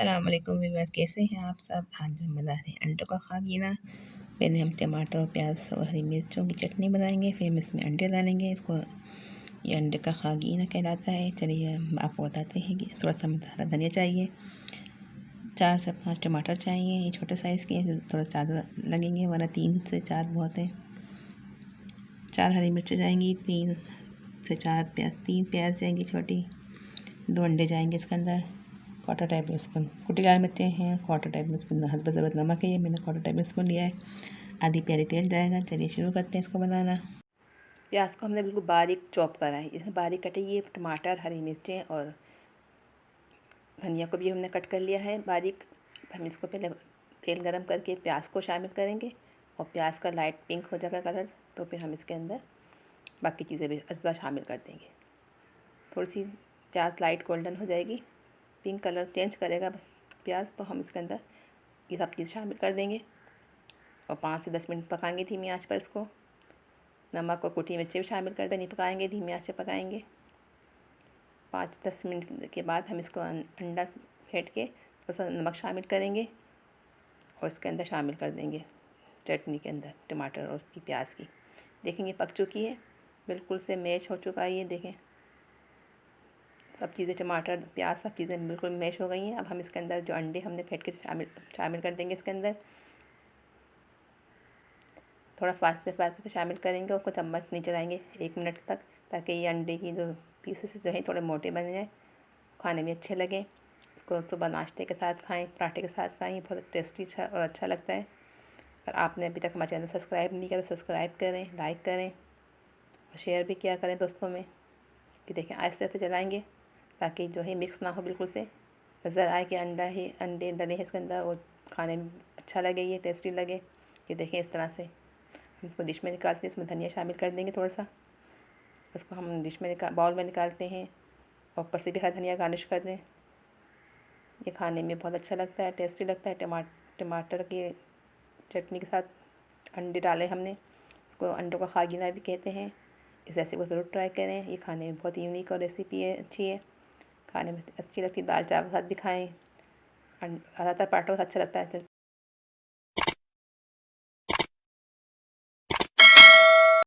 अस्सलाम वालेकुम व्यूअर्स, कैसे हैं आप सब। आज हम बना रहे हैं अंडों का खागीना। पहले हम टमाटर और प्याज और हरी मिर्चों की चटनी बनाएंगे, फिर हम इसमें अंडे डालेंगे। इसको ये अंडे का खागीना कहलाता है। चलिए हम आपको बताते हैं कि थोड़ा सा मसाला धनिया चाहिए, 4 से 5 टमाटर चाहिए, ये छोटे साइज़ के हैं, थोड़ा ज़्यादा लगेंगे वरना 3 से 4 बहुत हैं। 4 हरी मिर्चें जाएंगी, 3 से 4 प्याज, 3 प्याज जाएंगी छोटी, 2 अंडे जाएंगे इसके अंदर, क्वार्टर टेबल स्पून कुटी लाल मिर्चें हैं, क्वार्टर टेबल स्पून हस्ब ज़रूरत नमक है, ये मैंने क्वार्टर टेबल स्पून लिया है, आधी प्याली तेल जाएगा। चलिए शुरू करते हैं इसको बनाना। प्याज को हमने बिल्कुल बारीक चॉप करा है, इसमें बारीक कटी ये टमाटर, हरी मिर्चें और धनिया को भी हमने कट कर लिया है बारीक। हम इसको पहले तेल गरम करके प्याज को शामिल करेंगे और प्याज का लाइट पिंक हो जाएगा कलर, तो फिर हम इसके अंदर बाकी चीज़ें भी अज्जा शामिल कर देंगे। थोड़ी सी प्याज लाइट गोल्डन हो जाएगी, पिंक कलर चेंज करेगा बस प्याज, तो हम इसके अंदर ये सब चीज़ शामिल कर देंगे और 5 से 10 मिनट पकाएंगे धीमी आंच पर इसको। नमक और कुटी मिर्ची भी शामिल कर देनी, पकाएंगे धीमी आंच पर पकाएंगे। 5-10 मिनट के बाद हम इसको अंडा फेंट के थोड़ा सा नमक शामिल करेंगे और इसके अंदर शामिल कर देंगे चटनी के अंदर टमाटर और उसकी प्याज की। देखेंगे पक चुकी है, बिल्कुल से मैच हो चुका है ये देखें, सब चीज़ें टमाटर प्याज सब चीज़ें बिल्कुल मैश हो गई हैं। अब हम इसके अंदर जो अंडे हमने फेंट के शामिल कर देंगे इसके अंदर, थोड़ा फास्ते फास्ते शामिल करेंगे और कुछ चम्मच नहीं चलाएंगे 1 मिनट तक, ताकि ये अंडे की जो पीसेस जो हैं थोड़े मोटे बन जाए, खाने में अच्छे लगें। इसको सुबह नाश्ते के साथ खाएं, पराठे के साथ खाएं, बहुत टेस्टी और अच्छा लगता है। अगर आपने अभी तक हमारा चैनल सब्सक्राइब नहीं किया तो सब्सक्राइब करें, लाइक करें और शेयर भी किया करें दोस्तों में। कि देखें आहिस्ते आहिस्ते चलाएँगे ताकि जो है मिक्स ना हो, बिल्कुल से नज़र आए कि अंडे डले हैं इसके अंदर और खाने में अच्छा लगे, ये टेस्टी लगे। ये देखें इस तरह से हम इसको डिश में निकालते हैं, इसमें धनिया शामिल कर देंगे थोड़ा सा, उसको हम डिश में बाउल में निकालते हैं और ऊपर से भी हरा धनिया गार्निश कर दें। ये खाने में बहुत अच्छा लगता है, टेस्टी लगता है। टमाटर की चटनी के साथ अंडे डाले हमने, इसको अंडों का खागीना भी कहते हैं। इस रेसिपी को ज़रूर ट्राई करें, ये खाने में बहुत यूनिक और रेसिपी है, अच्छी है, खाने में अच्छी लगती है। दाल चावल के साथ भी खाएं, ज़्यादातर पराठों के साथ अच्छा लगता है।